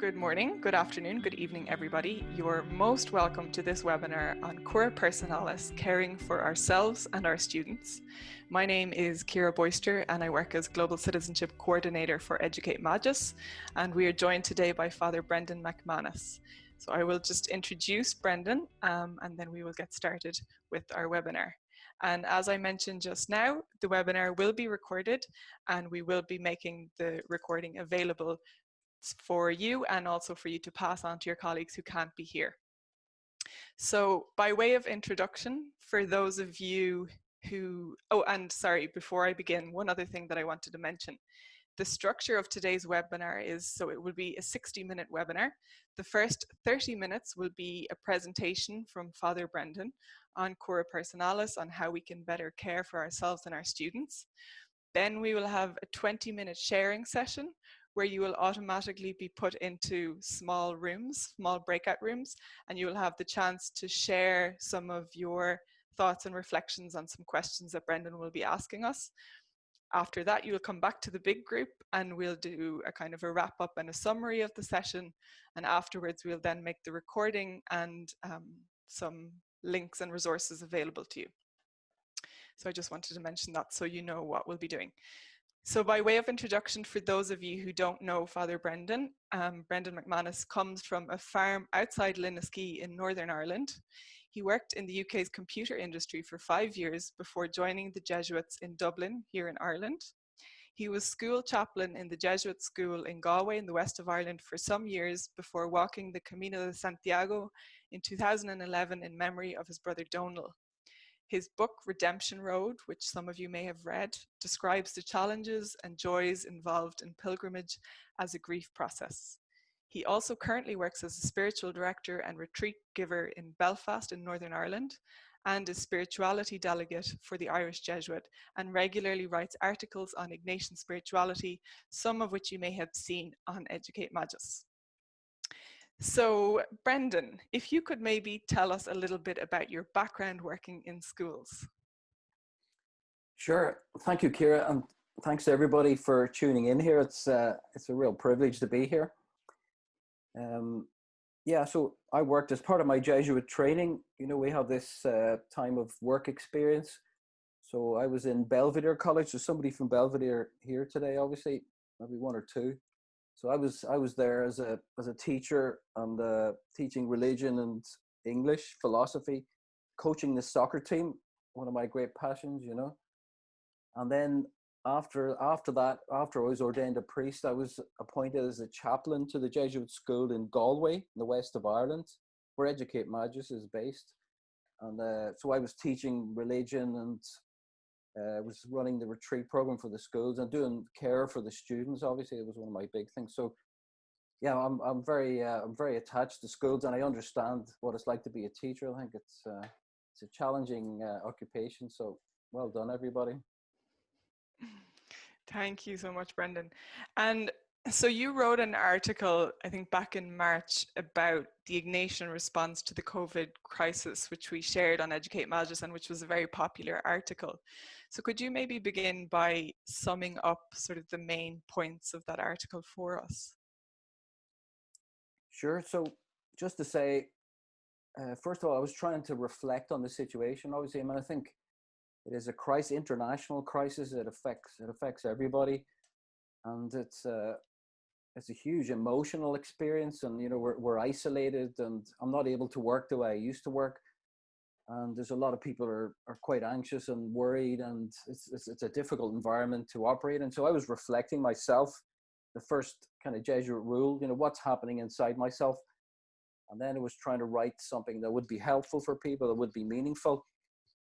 Good morning, good afternoon, good evening, everybody. You're most welcome to this webinar on Cura Personalis, caring for ourselves and our students. My name is Cura and I work as Global Citizenship Coordinator for Educate Magis, and we are joined today by Father Brendan McManus. So I will just introduce Brendan and then we will get started with our webinar. And as I mentioned just now, the webinar will be recorded and we will be making the recording available for you and also for you to pass on to your colleagues who can't be here. So by way of introduction, for those of you who, before I begin, one other thing that I wanted to mention. The structure of today's webinar is, so it will be a 60-minute webinar. The first 30 minutes will be a presentation from Father Brendan on Cura Personalis, on how we can better care for ourselves and our students. Then we will have a 20-minute sharing session where you will automatically be put into small rooms, small breakout rooms, and you will have the chance to share some of your thoughts and reflections on some questions that Brendan will be asking us. After that, you'll come back to the big group and we'll do a kind of a wrap up and a summary of the session. And afterwards, we'll then make the recording and some links and resources available to you. So I just wanted to mention that so you know what we'll be doing. So by way of introduction, for those of you who don't know Father Brendan, Brendan McManus comes from a farm outside Linnaskey in Northern Ireland. He worked in the UK's computer industry for 5 years before joining the Jesuits in Dublin, here in Ireland. He was school chaplain in the Jesuit school in Galway in the west of Ireland for some years before walking the Camino de Santiago in 2011 in memory of his brother Donal. His book, Redemption Road, which some of you may have read, describes the challenges and joys involved in pilgrimage as a grief process. He also currently works as a spiritual director and retreat giver in Belfast in Northern Ireland, and is spirituality delegate for the Irish Jesuit, and regularly writes articles on Ignatian spirituality, some of which you may have seen on Educate Magis. So Brendan, if you could maybe tell us a little bit about your background working in schools. Sure. Thank you, Cura, and thanks to everybody for tuning in here. It's a real privilege to be here. So I worked as part of my Jesuit training. You know, we have this time of work experience. So I was in Belvedere College. There's somebody from Belvedere here today, obviously, maybe one or two. So I was there as a teacher and teaching religion and English, philosophy, coaching the soccer team, one of my great passions, you know. And then after that, after I was ordained a priest, I was appointed as a chaplain to the Jesuit school in Galway, in the west of Ireland, where Educate Magis is based. And so I was teaching religion and was running the retreat program for the schools and doing care for the students. Obviously, it was one of my big things. So, yeah, I'm very attached to schools, and I understand what it's like to be a teacher. I think it's a challenging occupation. So, well done, everybody. Thank you so much, Brendan. And so you wrote an article, I think back in March, about the Ignatian response to the COVID crisis, which we shared on Educate Magis, and which was a very popular article. So could you maybe begin by summing up sort of the main points of that article for us? Sure. So just to say, first of all, I was trying to reflect on the situation. Obviously, I mean, I think it is a crisis, international crisis. It affects everybody, and it's a huge emotional experience. And you know, we're isolated, and I'm not able to work the way I used to work. And there's a lot of people are quite anxious and worried, and it's a difficult environment to operate in. So I was reflecting myself, the first kind of Jesuit rule, you know, what's happening inside myself. And then I was trying to write something that would be helpful for people, that would be meaningful.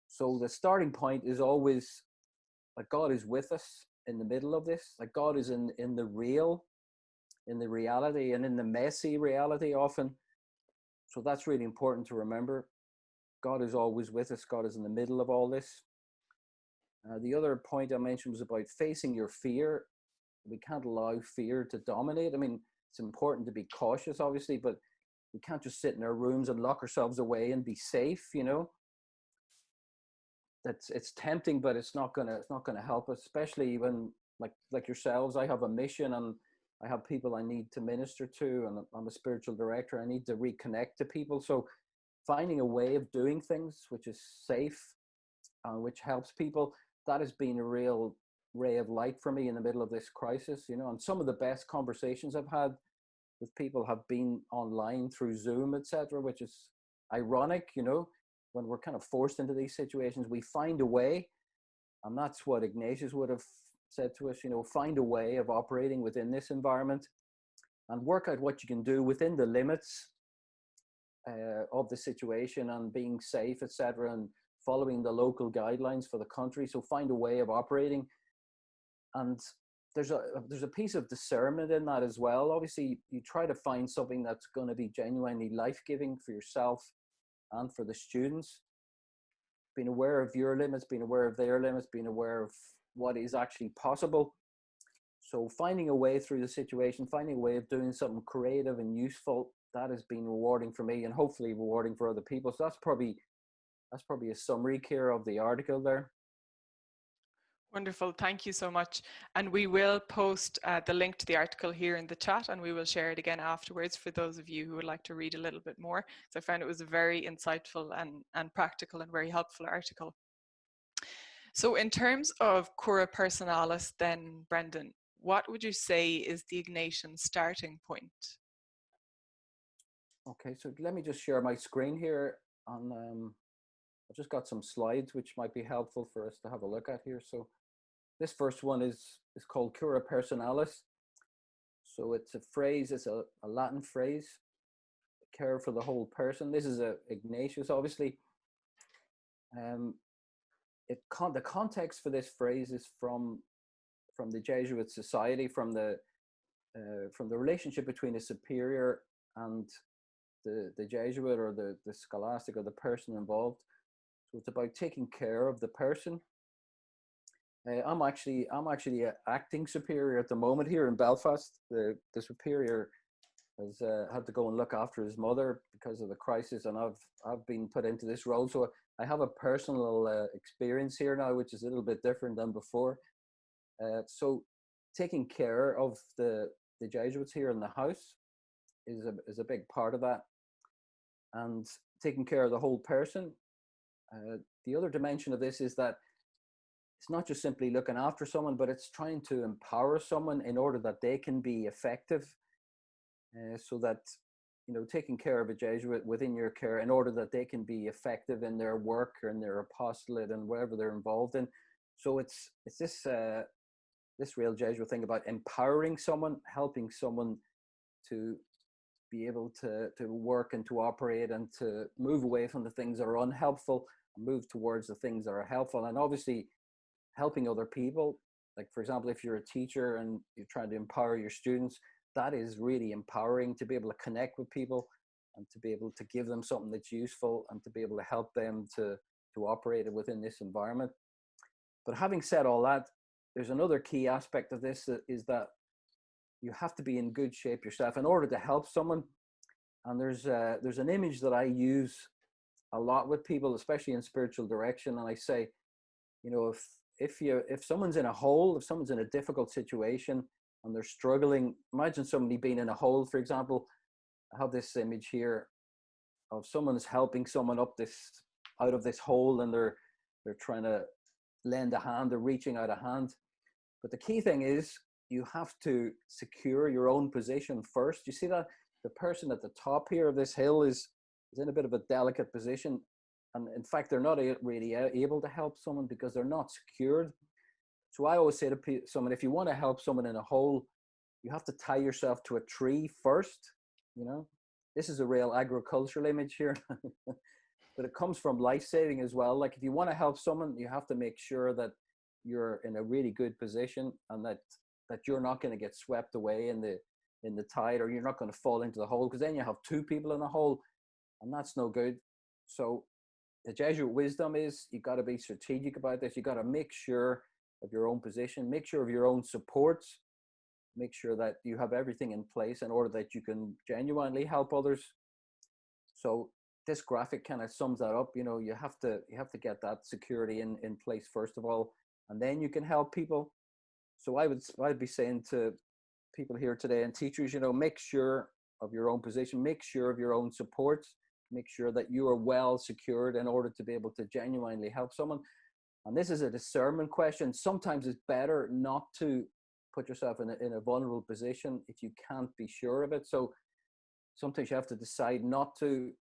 So the starting point is always that God is with us in the middle of this. Like God is in the real, in the reality, and in the messy reality often. So that's really important to remember. God is always with us. God is in the middle of all this. The other point I mentioned was about facing your fear. We can't allow fear to dominate. I mean, it's important to be cautious, obviously, but we can't just sit in our rooms and lock ourselves away and be safe, you know. It's tempting, but it's not gonna help us, especially when like yourselves. I have a mission, and I have people I need to minister to, and I'm a spiritual director. I need to reconnect to people. So finding a way of doing things which is safe and which helps people, that has been a real ray of light for me in the middle of this crisis, you know. And some of the best conversations I've had with people have been online through Zoom, etc., which is ironic, you know, when we're kind of forced into these situations, we find a way. And that's what Ignatius would have said to us, you know, find a way of operating within this environment and work out what you can do within the limits of the situation, and being safe, etc., and following the local guidelines for the country. So find a way of operating. And there's a piece of discernment in that as well. Obviously, you try to find something that's going to be genuinely life-giving for yourself and for the students. Being aware of your limits, being aware of their limits, being aware of what is actually possible. So finding a way through the situation, finding a way of doing something creative and useful, that has been rewarding for me and hopefully rewarding for other people. So that's probably a summary, Cura, of the article there. Wonderful. Thank you so much. And we will post the link to the article here in the chat, and we will share it again afterwards for those of you who would like to read a little bit more. So I found it was a very insightful and practical and very helpful article. So in terms of Cura Personalis then, Brendan, what would you say is the Ignatian starting point? Okay, so let me just share my screen here. I've just got some slides which might be helpful for us to have a look at here. So this first one is called Cura Personalis. So it's a phrase, it's a Latin phrase, care for the whole person. This is Ignatius, obviously. The context for this phrase is from the Jesuit society, from the relationship between a superior and the Jesuit, or the scholastic, or the person involved. So it's about taking care of the person. I'm actually an acting superior at the moment here in Belfast. The superior has had to go and look after his mother because of the crisis, and I've been put into this role. So I have a personal experience here now, which is a little bit different than before. So taking care of the Jesuits here in the house is a big part of that, and taking care of the whole person. The other dimension of this is that it's not just simply looking after someone, but it's trying to empower someone in order that they can be effective. So that, you know, taking care of a Jesuit within your care in order that they can be effective in their work or in their apostolate and whatever they're involved in. So it's this real Jesuit thing about empowering someone, helping someone to be able to work and to operate and to move away from the things that are unhelpful and move towards the things that are helpful. And obviously helping other people, like for example, if you're a teacher and you're trying to empower your students, that is really empowering, to be able to connect with people and to be able to give them something that's useful and to be able to help them to operate within this environment. But having said all that, there's another key aspect of this, is that you have to be in good shape yourself in order to help someone. And there's an image that I use a lot with people, especially in spiritual direction. And I say, you know, if someone's in a hole, if someone's in a difficult situation and they're struggling, imagine somebody being in a hole, for example. I have this image here of someone's helping someone out of this hole, and they're trying to lend a hand, they're reaching out a hand. But the key thing is you have to secure your own position first. You see that the person at the top here of this hill is in a bit of a delicate position. And in fact, they're not really able to help someone because they're not secured. So I always say to someone, if you want to help someone in a hole, you have to tie yourself to a tree first. You know, this is a real agricultural image here, but it comes from life saving as well. Like if you want to help someone, you have to make sure that you're in a really good position and that you're not going to get swept away in the tide, or you're not going to fall into the hole, because then you have two people in a hole, and that's no good. So the Jesuit wisdom is you got to be strategic about this. You got to make sure of your own position, make sure of your own supports, make sure that you have everything in place in order that you can genuinely help others. So this graphic kind of sums that up. You know, you have to get that security in place first of all, and then you can help people. So I'd be saying to people here today and teachers, make sure of your own position, make sure of your own support, make sure that you are well secured in order to be able to genuinely help someone. And this is a discernment question. Sometimes it's better not to put yourself in a vulnerable position if you can't be sure of it. So sometimes you have to decide not to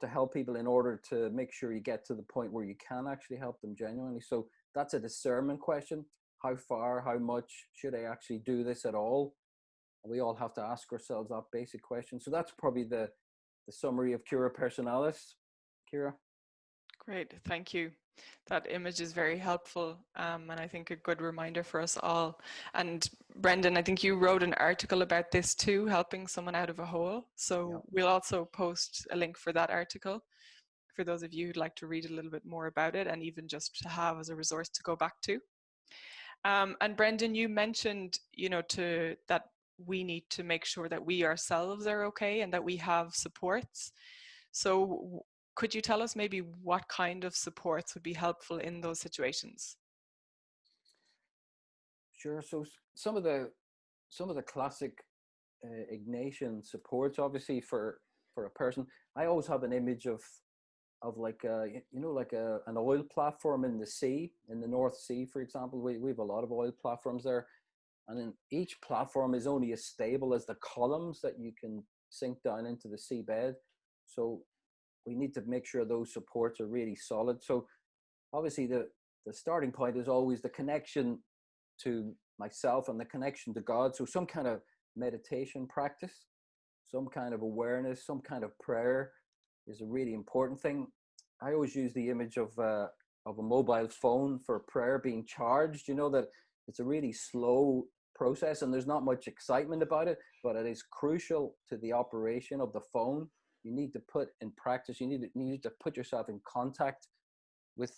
help people in order to make sure you get to the point where you can actually help them genuinely. So that's a discernment question. How far, how much should I actually do this at all? We all have to ask ourselves that basic question. So that's probably the summary of Cura Personalis. Cura? Great, thank you. That image is very helpful, and I think a good reminder for us all. And Brendan, I think you wrote an article about this too, helping someone out of a hole. So Yeah. we'll also post a link for that article for those of you who'd like to read a little bit more about it, and even just to have as a resource to go back to. And Brendan, you mentioned, that we need to make sure that we ourselves are okay and that we have supports. So could you tell us maybe what kind of supports would be helpful in those situations? Sure. So some of the classic Ignatian supports, obviously for a person, I always have an image of like an oil platform in the sea, in the North Sea, for example. We have a lot of oil platforms there, and then each platform is only as stable as the columns that you can sink down into the seabed. So we need to make sure those supports are really solid. So obviously the starting point is always the connection to myself and the connection to God. So some kind of meditation practice, some kind of awareness, some kind of prayer is a really important thing. I always use the image of a mobile phone for prayer being charged. That it's a really slow process and there's not much excitement about it, but it is crucial to the operation of the phone. You need to put in practice. You need to put yourself in contact with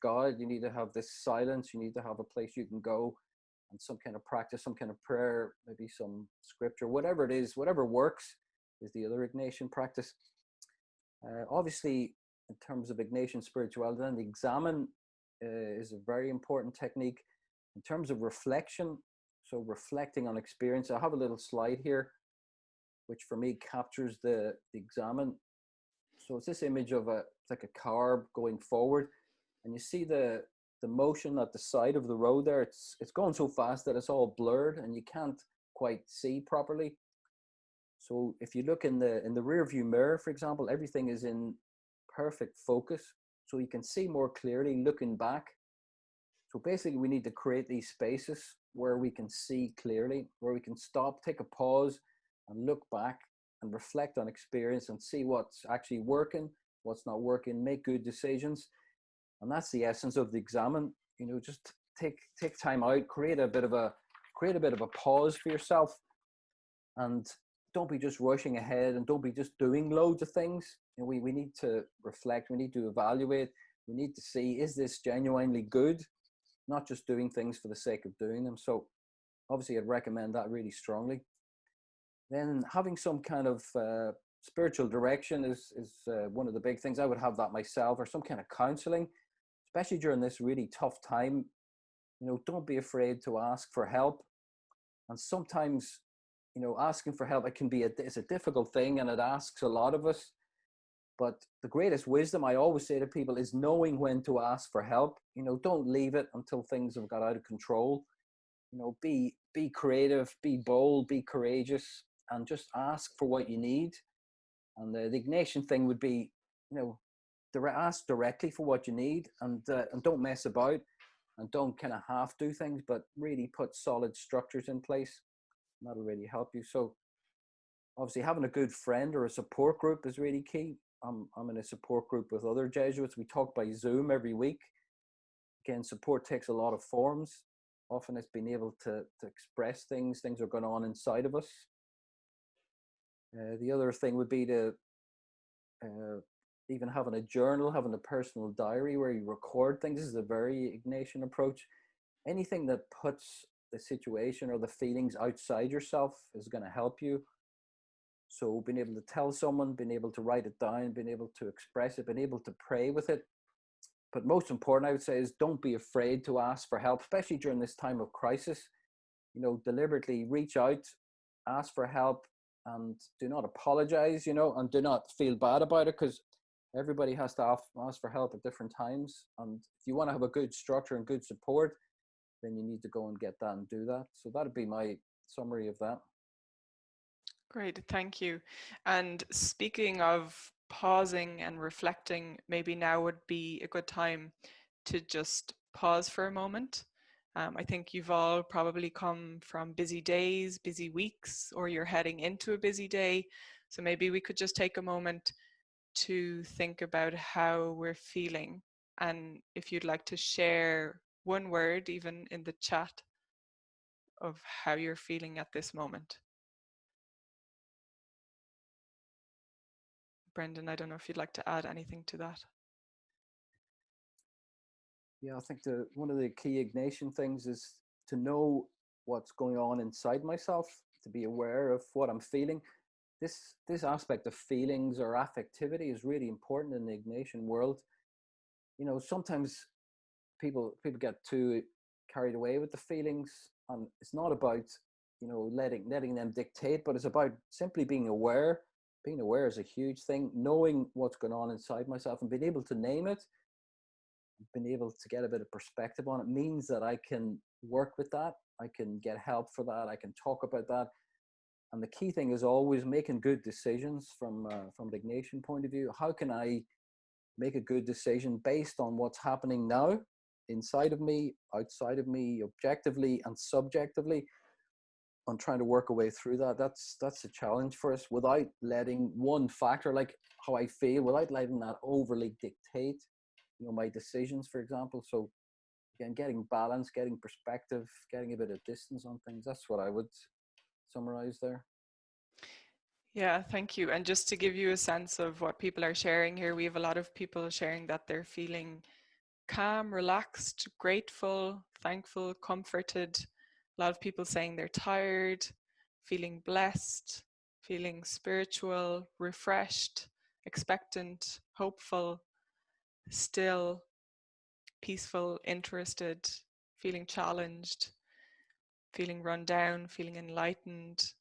God. You need to have this silence. You need to have a place you can go and some kind of practice, some kind of prayer, maybe some scripture, whatever it is, whatever works is the other Ignatian practice. Obviously, in terms of Ignatian spirituality, then the examen is a very important technique. In terms of reflection, so reflecting on experience, I have a little slide here, which for me captures the examen. So it's this image of it's like a car going forward, and you see the motion at the side of the road there. It's going so fast that it's all blurred and you can't quite see properly. So if you look in the rear view mirror, for example, everything is in perfect focus, so you can see more clearly looking back. So basically we need to create these spaces where we can see clearly, where we can stop, take a pause and look back and reflect on experience and see what's actually working, what's not working, make good decisions. And that's the essence of the examen. Just take time out, create a bit of a pause for yourself, and don't be just rushing ahead and don't be just doing loads of things. We need to reflect, we need to evaluate, we need to see, is this genuinely good? Not just doing things for the sake of doing them. So obviously I'd recommend that really strongly. Then having some kind of spiritual direction is one of the big things. I would have that myself, or some kind of counseling, especially during this really tough time. Don't be afraid to ask for help. And sometimes, asking for help, it's a difficult thing and it asks a lot of us. But the greatest wisdom, I always say to people, is knowing when to ask for help. Don't leave it until things have got out of control. Be creative, be bold, be courageous, and just ask for what you need. And the Ignatian thing would be, ask directly for what you need, and don't mess about, and don't kind of half do things, but really put solid structures in place. And that'll really help you. So obviously having a good friend or a support group is really key. I'm in a support group with other Jesuits. We talk by Zoom every week. Again, support takes a lot of forms. Often it's being able to express things are going on inside of us. The other thing would be to even having a journal, having a personal diary where you record things. This is a very Ignatian approach. Anything that puts the situation or the feelings outside yourself is going to help you. So being able to tell someone, being able to write it down, being able to express it, being able to pray with it. But most important, I would say, is don't be afraid to ask for help, especially during this time of crisis. deliberately reach out, ask for help, and do not apologize, and do not feel bad about it, because everybody has to ask for help at different times. And if you want to have a good structure and good support, then you need to go and get that and do that. So that'd be my summary of that. Great, thank you. And speaking of pausing and reflecting, maybe now would be a good time to just pause for a moment. I think you've all probably come from busy days, busy weeks, or you're heading into a busy day. So maybe we could just take a moment to think about how we're feeling. And if you'd like to share one word, even in the chat, of how you're feeling at this moment. Brendan, I don't know if you'd like to add anything to that. Yeah, I think one of the key Ignatian things is to know what's going on inside myself, to be aware of what I'm feeling. This aspect of feelings or affectivity is really important in the Ignatian world. Sometimes people get too carried away with the feelings, and it's not about letting them dictate, but it's about simply being aware. Being aware is a huge thing. Knowing what's going on inside myself and being able to name it, been able to get a bit of perspective on it, means that I can work with that. I can get help for that. I can talk about that. And the key thing is always making good decisions from the Ignatian point of view. How can I make a good decision based on what's happening now, inside of me, outside of me, objectively and subjectively, on trying to work a way through that? That's a challenge for us, without letting one factor, like how I feel, without letting that overly dictate my decisions, for example. So again, getting balance, getting perspective, getting a bit of distance on things, that's what I would summarize there. Yeah, thank you. And just to give you a sense of what people are sharing here, we have a lot of people sharing that they're feeling calm, relaxed, grateful, thankful, comforted. A lot of people saying they're tired, feeling blessed, feeling spiritual, refreshed, expectant, hopeful, still, peaceful, interested, feeling challenged, feeling run down, feeling enlightened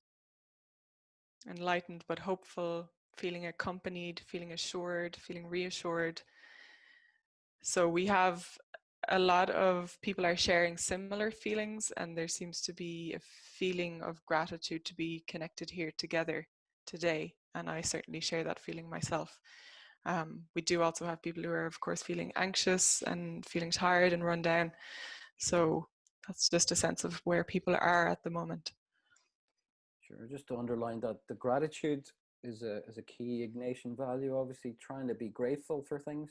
but hopeful, feeling accompanied, feeling assured, feeling reassured. So we have a lot of people are sharing similar feelings, and there seems to be a feeling of gratitude to be connected here together today. And I certainly share that feeling myself. We do also have people who are, of course, feeling anxious and feeling tired and run down. So that's just a sense of where people are at the moment. Sure. Just to underline that, the gratitude is a key Ignatian value. Obviously, trying to be grateful for things,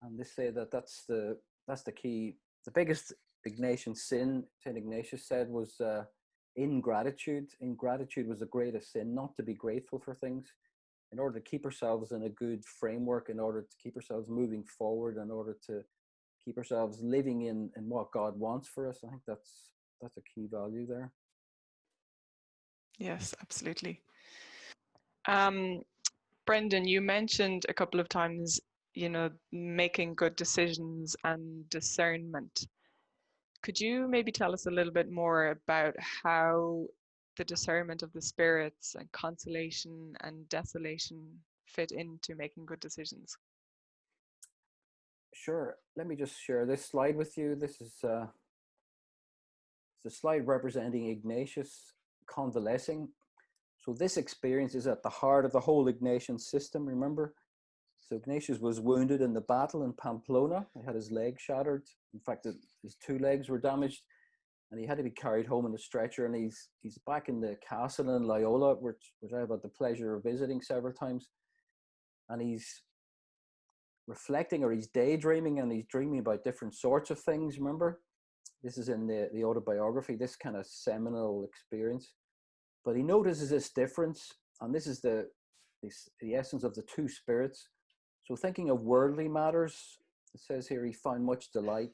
and they say that that's the key. The biggest Ignatian sin, Saint Ignatius said, was ingratitude. Ingratitude was the greatest sin. Not to be grateful for things, in order to keep ourselves in a good framework, in order to keep ourselves moving forward, in order to keep ourselves living in what God wants for us. I think that's a key value there. Yes, absolutely. Brendan, you mentioned a couple of times, making good decisions and discernment. Could you maybe tell us a little bit more about how the discernment of the spirits and consolation and desolation fit into making good decisions? Sure. Let me just share this slide with you. This is the slide representing Ignatius convalescing. So this experience is at the heart of the whole Ignatian system, remember? So Ignatius was wounded in the battle in Pamplona. He had his leg shattered. In fact, his two legs were damaged, and he had to be carried home in a stretcher. And he's back in the castle in Loyola, which I have had the pleasure of visiting several times. And he's reflecting, or he's daydreaming, and he's dreaming about different sorts of things, remember? This is in the autobiography, this kind of seminal experience. But he notices this difference, and this is the essence of the two spirits. So thinking of worldly matters, it says here, he found much delight,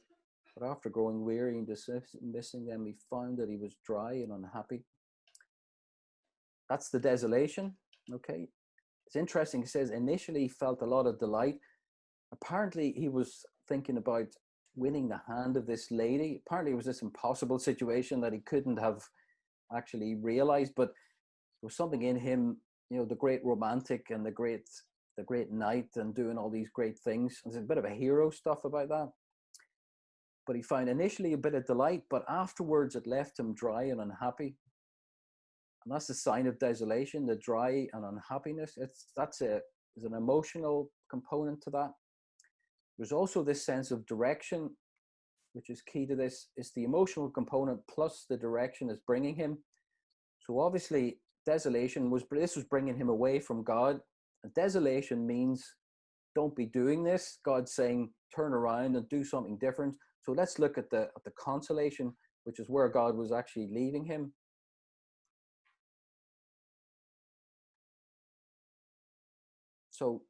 but after growing weary and dismissing them, he found that he was dry and unhappy. That's the desolation, okay? It's interesting, he says, initially he felt a lot of delight. Apparently he was thinking about winning the hand of this lady. Apparently it was this impossible situation that he couldn't have actually realized, but there was something in him, you know, the great romantic and the great knight and doing all these great things. There's a bit of a hero stuff about that. But he found initially a bit of delight, but afterwards it left him dry and unhappy. And that's a sign of desolation, the dry and unhappiness. There's an emotional component to that. There's also this sense of direction, which is key to this. It's the emotional component plus the direction is bringing him. So obviously desolation was bringing him away from God. And desolation means don't be doing this. God's saying turn around and do something different. So let's look at the consolation, which is where God was actually leaving him. So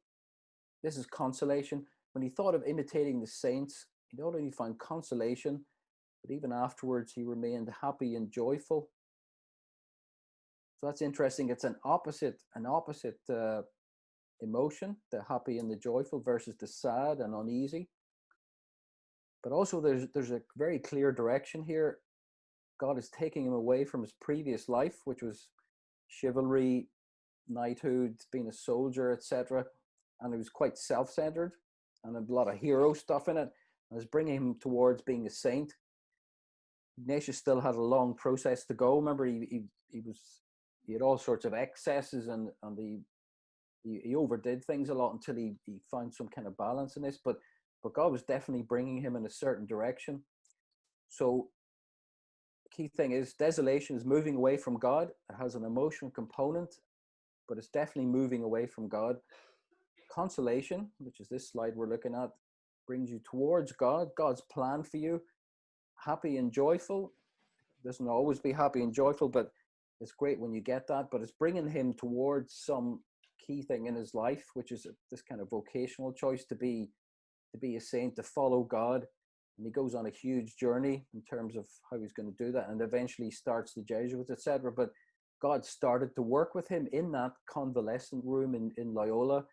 this is consolation. When he thought of imitating the saints, he not only found consolation, but even afterwards he remained happy and joyful. So that's interesting. It's an opposite emotion, the happy and the joyful versus the sad and uneasy. But also there's a very clear direction here. God is taking him away from his previous life, which was chivalry, knighthood, being a soldier, etc. And it was quite self-centered and a lot of hero stuff in it. And it's bringing him towards being a saint. Ignatius still had a long process to go. Remember, he had all sorts of excesses and he overdid things a lot until he found some kind of balance in this. But God was definitely bringing him in a certain direction. So the key thing is desolation is moving away from God. It has an emotional component, but it's definitely moving away from God. Consolation, which is this slide we're looking at, brings you towards God, God's plan for you. Happy and joyful. It doesn't always be happy and joyful, but it's great when you get that. But it's bringing him towards some key thing in his life, which is this kind of vocational choice to be a saint, to follow God. And he goes on a huge journey in terms of how he's going to do that, and eventually starts the Jesuits, etc. But God started to work with him in that convalescent room in Loyola.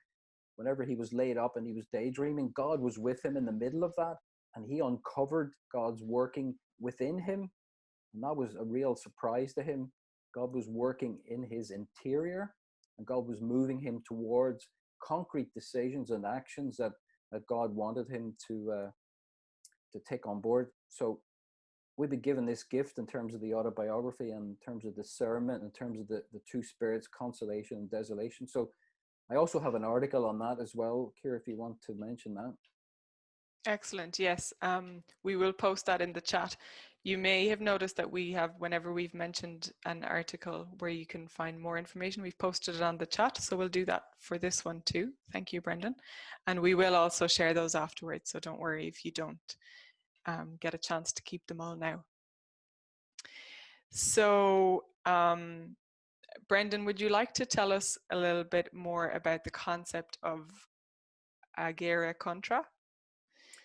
Whenever he was laid up and he was daydreaming, God was with him in the middle of that, and he uncovered God's working within him. And that was a real surprise to him. God was working in his interior, and God was moving him towards concrete decisions and actions that God wanted him to take on board. So we've been given this gift in terms of the autobiography and in terms of discernment, in terms of the two spirits, consolation and desolation. So I also have an article on that as well, Cura, if you want to mention that. Excellent. Yes, we will post that in the chat. You may have noticed that we have, whenever we've mentioned an article where you can find more information, we've posted it on the chat. So we'll do that for this one too. Thank you, Brendan. And we will also share those afterwards. So don't worry if you don't get a chance to keep them all now. So Brendan, would you like to tell us a little bit more about the concept of agere contra?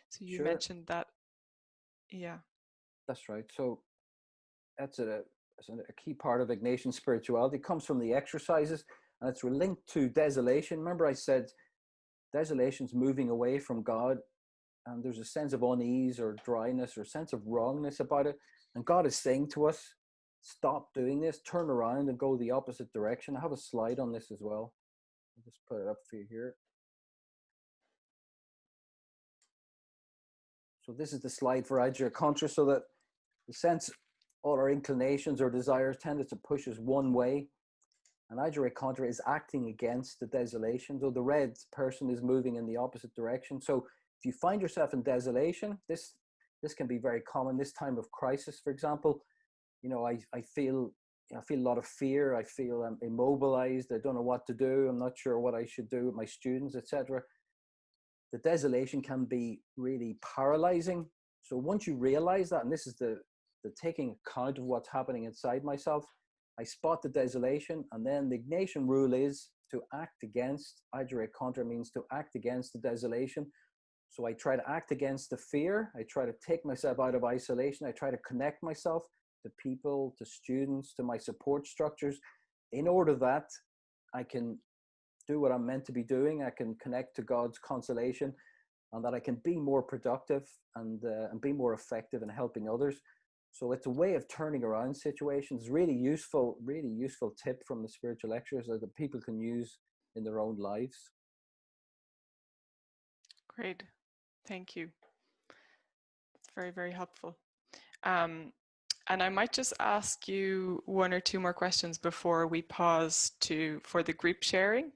So you Sure. mentioned that, yeah. That's right. So that's a key part of Ignatian spirituality. It comes from the exercises, and it's linked to desolation. Remember I said desolation's moving away from God, and there's a sense of unease or dryness or sense of wrongness about it. And God is saying to us, stop doing this, turn around and go the opposite direction. I have a slide on this as well. I'll just put it up for you here. So this is the slide for agere contra, so that the sense all our inclinations or desires tend to push us one way. And agere contra is acting against the desolation. So the red person is moving in the opposite direction. So if you find yourself in desolation, this can be very common this time of crisis. For example, you know, I feel a lot of fear. I feel I'm immobilized. I don't know what to do. I'm not sure what I should do with my students, etc. The desolation can be really paralyzing. So once you realize that, and this is the taking account of what's happening inside myself, I spot the desolation, and then the Ignatian rule is to act against. Agere contra means to act against the desolation. So I try to act against the fear. I try to take myself out of isolation. I try to connect myself to people, to students, to my support structures, in order that I can do what I'm meant to be doing. I can connect to God's consolation, and that I can be more productive and be more effective in helping others. So it's a way of turning around situations. Really useful tip from the spiritual lectures that people can use in their own lives. Great, thank you. It's very, very helpful. And I might just ask you one or two more questions before we pause for the group sharing.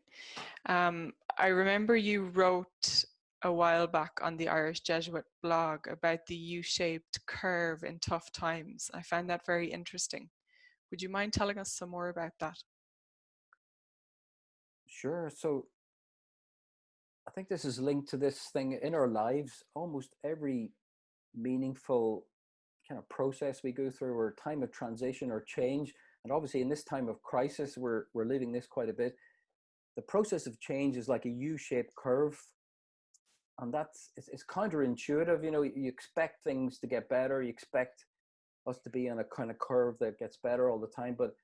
I remember you wrote a while back on the Irish Jesuit blog about the U-shaped curve in tough times. I found that very interesting. Would you mind telling us some more about that? Sure. So I think this is linked to this thing in our lives. Almost every meaningful kind of process we go through, or time of transition or change, and obviously in this time of crisis, we're living this quite a bit. The process of change is like a U-shaped curve, and it's counterintuitive. You know, you expect things to get better, you expect us to be on a kind of curve that gets better all the time, but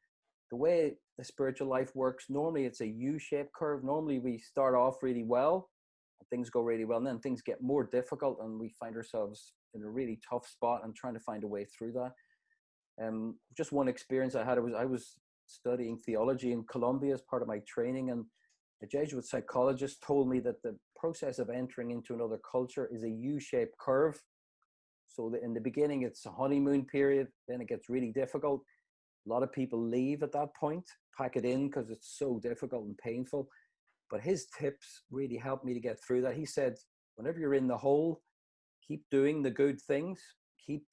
the way the spiritual life works, normally it's a U-shaped curve. Normally we start off really well, and things go really well, and then things get more difficult, and we find ourselves in a really tough spot and trying to find a way through that. Just one experience I had, I was studying theology in Colombia as part of my training, and a Jesuit psychologist told me that the process of entering into another culture is a U-shaped curve. So in the beginning, it's a honeymoon period, then it gets really difficult. A lot of people leave at that point, pack it in because it's so difficult and painful. But his tips really helped me to get through that. He said, whenever you're in the hole, keep doing the good things, keep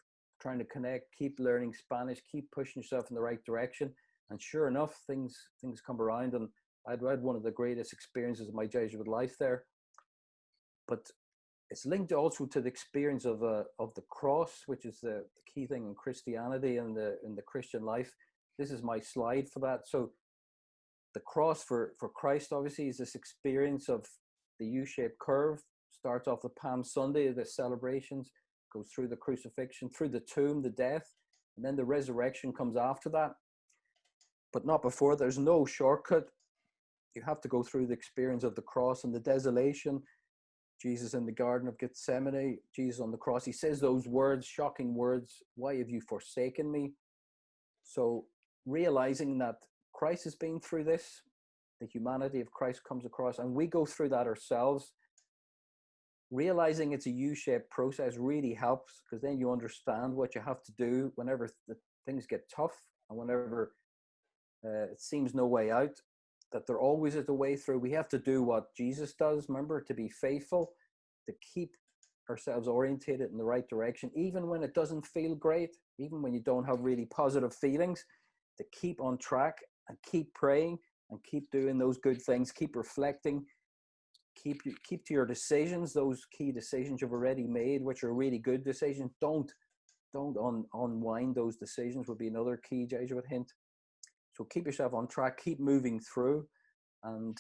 trying to connect, keep learning Spanish, keep pushing yourself in the right direction. And sure enough, things come around. And I'd had one of the greatest experiences of my Jesuit life there. But it's linked also to the experience of the cross, which is the key thing in Christianity and in the Christian life. This is my slide for that. So the cross for Christ obviously is this experience of the U-shaped curve. Starts off with Palm Sunday, the celebrations, goes through the crucifixion, through the tomb, the death, and then the resurrection comes after that. But not before. There's no shortcut. You have to go through the experience of the cross and the desolation. Jesus in the Garden of Gethsemane, Jesus on the cross, he says those words, shocking words, why have you forsaken me? So realizing that Christ has been through this, the humanity of Christ comes across, and we go through that ourselves. Realizing it's a U-shaped process really helps, because then you understand what you have to do whenever things get tough, and whenever it seems no way out, that there always is a way through. We have to do what Jesus does, remember, to be faithful, to keep ourselves orientated in the right direction, even when it doesn't feel great, even when you don't have really positive feelings, to keep on track and keep praying and keep doing those good things, keep reflecting, keep to your decisions, those key decisions you've already made, which are really good decisions. Don't unwind those decisions, would be another key Jesuit hint. So keep yourself on track, keep moving through, and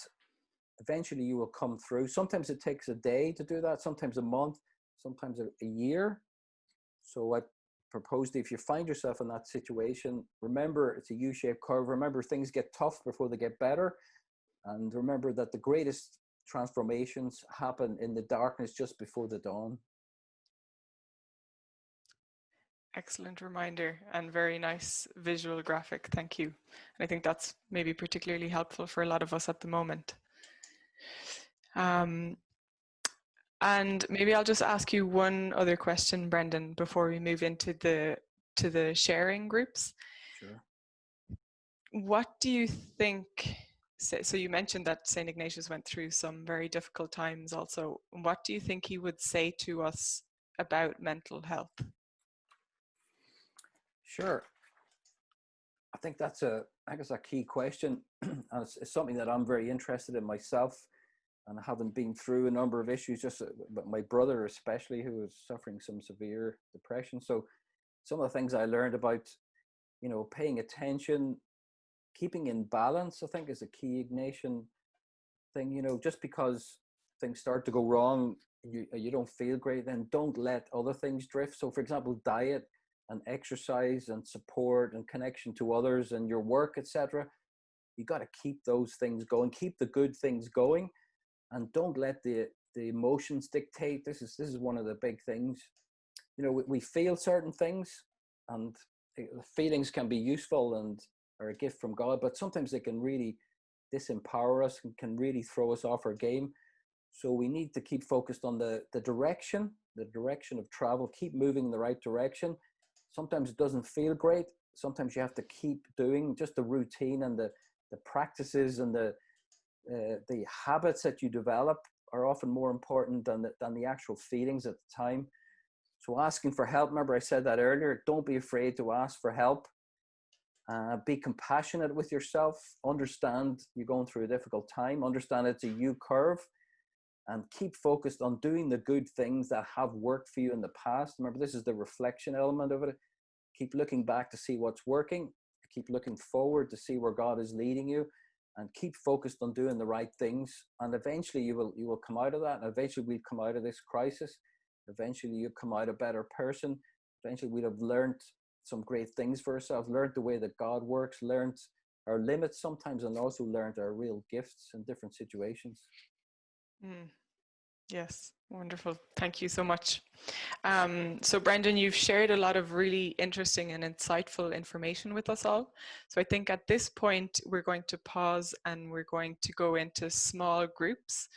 eventually you will come through. Sometimes it takes a day to do that, sometimes a month, sometimes a year. So I propose that if you find yourself in that situation, remember it's a U-shaped curve. Remember things get tough before they get better. And remember that the greatest transformations happen in the darkness just before the dawn. Excellent reminder and very nice visual graphic. Thank you. I think that's maybe particularly helpful for a lot of us at the moment. And maybe I'll just ask you one other question, Brendan, before we move into the sharing groups. Sure. What do you think? So you mentioned that St. Ignatius went through some very difficult times also. What do you think he would say to us about mental health? Sure. I think that's a key question. And it's something that I'm very interested in myself, and having been through a number of issues, but my brother especially, who was suffering some severe depression. So some of the things I learned about, paying attention, keeping in balance, I think is a key Ignatian thing. Just because things start to go wrong, you don't feel great, then don't let other things drift. So for example, diet and exercise and support and connection to others and your work, etc. You got to keep those things going, keep the good things going, and don't let the the emotions dictate. This is one of the big things. You know, we feel certain things, and feelings can be useful and are a gift from God, but sometimes they can really disempower us and can really throw us off our game. So we need to keep focused on the direction of travel, keep moving in the right direction. Sometimes it doesn't feel great. Sometimes you have to keep doing just the routine, and the practices and the habits that you develop are often more important than the actual feelings at the time. So asking for help, remember I said that earlier, don't be afraid to ask for help. Be compassionate with yourself. Understand you're going through a difficult time. Understand it's a U curve, and keep focused on doing the good things that have worked for you in the past. Remember, this is the reflection element of it. Keep looking back to see what's working. Keep looking forward to see where God is leading you, and keep focused on doing the right things. And eventually you will come out of that. And eventually we'll come out of this crisis. Eventually you'll come out a better person. Eventually we'll have learned some great things for ourselves, learned the way that God works, learned our limits sometimes, and also learned our real gifts in different situations. Yes, wonderful. Thank you so much. So Brendan, you've shared a lot of really interesting and insightful information with us all. So I think at this point, we're going to pause and we're going to go into small groups.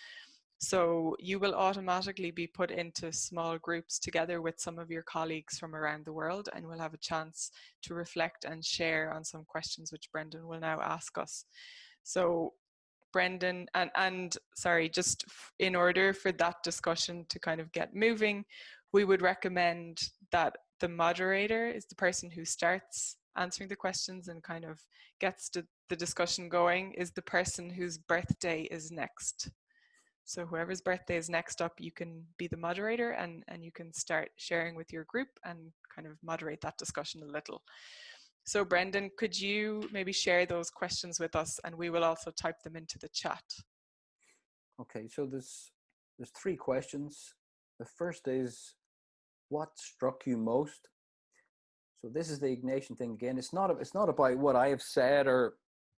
So you will automatically be put into small groups together with some of your colleagues from around the world, and we'll have a chance to reflect and share on some questions which Brendan will now ask us. So Brendan, and sorry, just in order for that discussion to kind of get moving, we would recommend that the moderator is the person who starts answering the questions and kind of gets the discussion going, is the person whose birthday is next. So whoever's birthday is next up, you can be the moderator, and you can start sharing with your group and kind of moderate that discussion a little. So Brendan, could you maybe share those questions with us, and we will also type them into the chat. Okay, so there's 3 questions. The first is, what struck you most? So this is the Ignatian thing again. It's not about what I have said or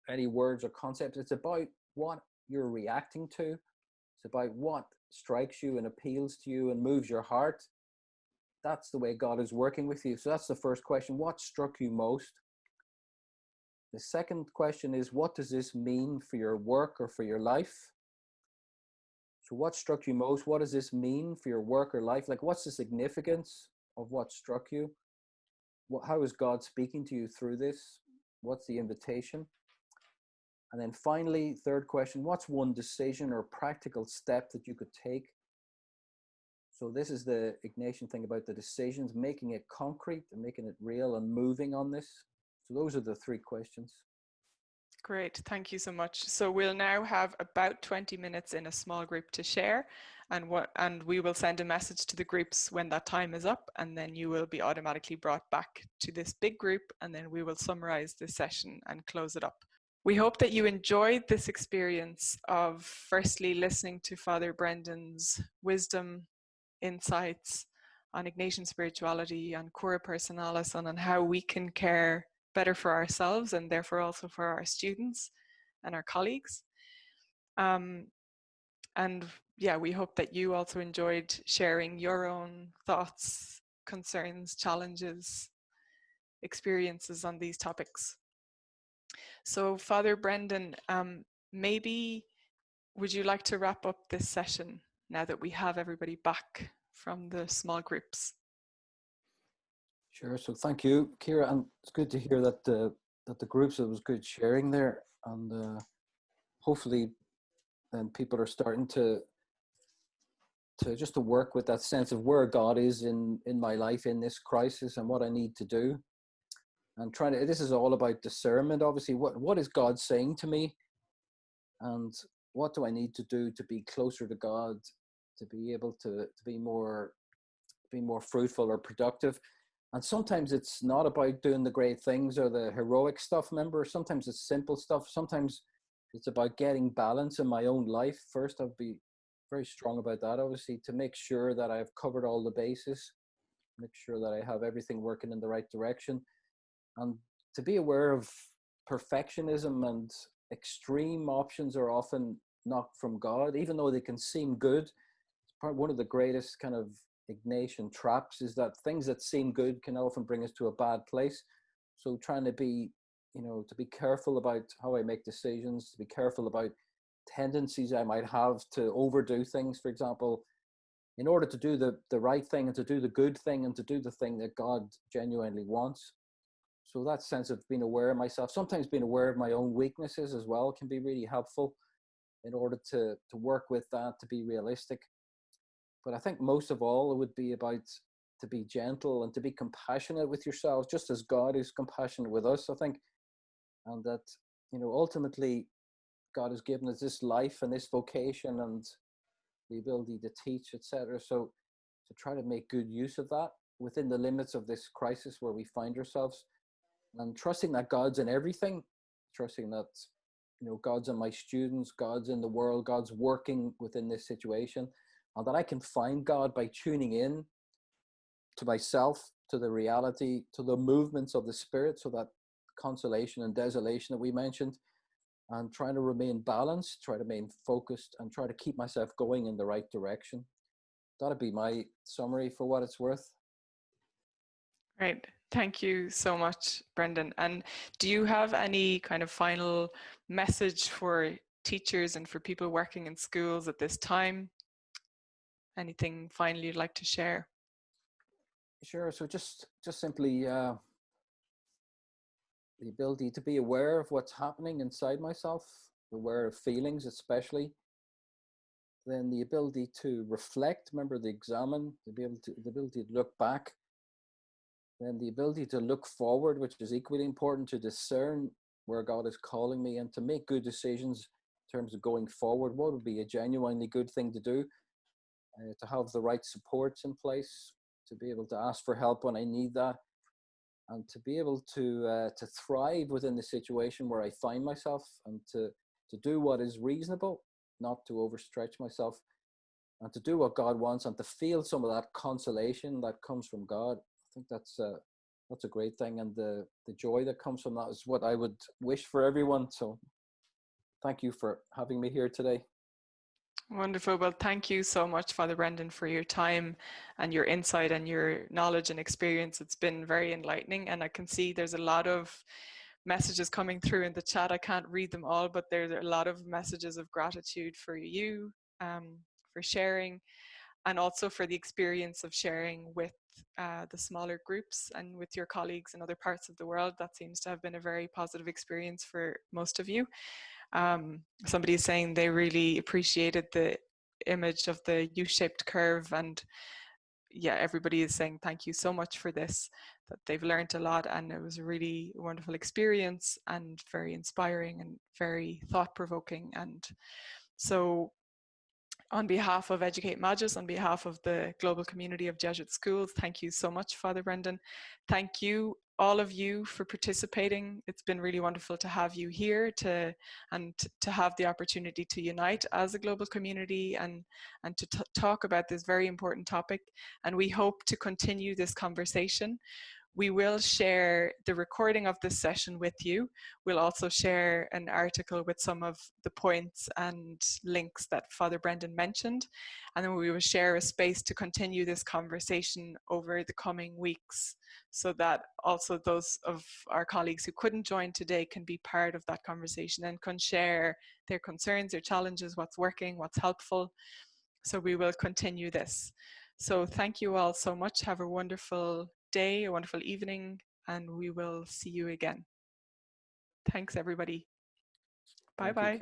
any words or concepts. It's about what you're reacting to. It's about what strikes you and appeals to you and moves your heart. That's the way God is working with you. So that's the first question. What struck you most? The second question is, what does this mean for your work or for your life? So what struck you most? What does this mean for your work or life? Like, what's the significance of what struck you? How is God speaking to you through this? What's the invitation? And then finally, third question, what's one decision or practical step that you could take? So this is the Ignatian thing about the decisions, making it concrete and making it real and moving on this. So those are the 3 questions. Great, thank you so much. So we'll now have about 20 minutes in a small group to share, and we will send a message to the groups when that time is up, and then you will be automatically brought back to this big group, and then we will summarize this session and close it up. We hope that you enjoyed this experience of firstly listening to Father Brendan's wisdom, insights on Ignatian spirituality, on Cura Personalis, and on how we can care better for ourselves and therefore also for our students and our colleagues. And yeah, we hope that you also enjoyed sharing your own thoughts, concerns, challenges, experiences on these topics. So Father Brendan, maybe would you like to wrap up this session now that we have everybody back from the small groups? Sure. So thank you, Cura, and it's good to hear that the groups, it was good sharing there, and hopefully then people are starting to work with that sense of where God is in my life in this crisis and what I need to do. And this is all about discernment, obviously. What is God saying to me? And what do I need to do to be closer to God, to be able to be more fruitful or productive? And sometimes it's not about doing the great things or the heroic stuff, remember? Sometimes it's simple stuff. Sometimes it's about getting balance in my own life. First, I'll be very strong about that, obviously, to make sure that I've covered all the bases, make sure that I have everything working in the right direction, and to be aware of perfectionism and extreme options are often not from God, even though they can seem good. one of the greatest kind of Ignatian traps is that things that seem good can often bring us to a bad place. So trying to be, to be careful about how I make decisions, to be careful about tendencies I might have to overdo things, for example, in order to do the right thing and to do the good thing and to do the thing that God genuinely wants. So that sense of being aware of myself, sometimes being aware of my own weaknesses as well, can be really helpful in order to work with that, to be realistic. But I think most of all, it would be about to be gentle and to be compassionate with yourselves, just as God is compassionate with us, I think. And that, ultimately, God has given us this life and this vocation and the ability to teach, etc. So to try to make good use of that within the limits of this crisis where we find ourselves, and trusting that God's in everything, trusting that, God's in my students, God's in the world, God's working within this situation, and that I can find God by tuning in to myself, to the reality, to the movements of the Spirit, so that consolation and desolation that we mentioned, and trying to remain balanced, try to remain focused, and try to keep myself going in the right direction. That'd be my summary for what it's worth. Great. Thank you so much, Brendan. And do you have any kind of final message for teachers and for people working in schools at this time? Anything final you'd like to share? Sure. So just simply the ability to be aware of what's happening inside myself, aware of feelings especially. Then the ability to reflect, remember the examine, the ability to look back. Then the ability to look forward, which is equally important, to discern where God is calling me and to make good decisions in terms of going forward. What would be a genuinely good thing to do? To have the right supports in place, to be able to ask for help when I need that, and to be able to thrive within the situation where I find myself, and to do what is reasonable, not to overstretch myself, and to do what God wants, and to feel some of that consolation that comes from God. I think that's a great thing, and the joy that comes from that is what I would wish for everyone. So thank you for having me here today. Wonderful. Well, thank you so much, Father Brendan, for your time and your insight and your knowledge and experience. It's been very enlightening, and I can see there's a lot of messages coming through in the chat. I can't read them all, but there's a lot of messages of gratitude for you, for sharing, and also for the experience of sharing with the smaller groups and with your colleagues in other parts of the world. That seems to have been a very positive experience for most of you. Somebody is saying they really appreciated the image of the U-shaped curve, and yeah, everybody is saying thank you so much for this, that they've learned a lot, and it was a really wonderful experience and very inspiring and very thought-provoking. And so on behalf of Educate Magis, on behalf of the global community of Jesuit schools, thank you so much, Father Brendan. Thank you, all of you, for participating. It's been really wonderful to have you here, to have the opportunity to unite as a global community and to talk about this very important topic. And we hope to continue this conversation. We will share the recording of this session with you. We'll also share an article with some of the points and links that Father Brendan mentioned. And then we will share a space to continue this conversation over the coming weeks, so that also those of our colleagues who couldn't join today can be part of that conversation and can share their concerns, their challenges, what's working, what's helpful. So we will continue this. So thank you all so much. Have a wonderful day, a wonderful evening, and we will see you again. Thanks, everybody. Bye-bye.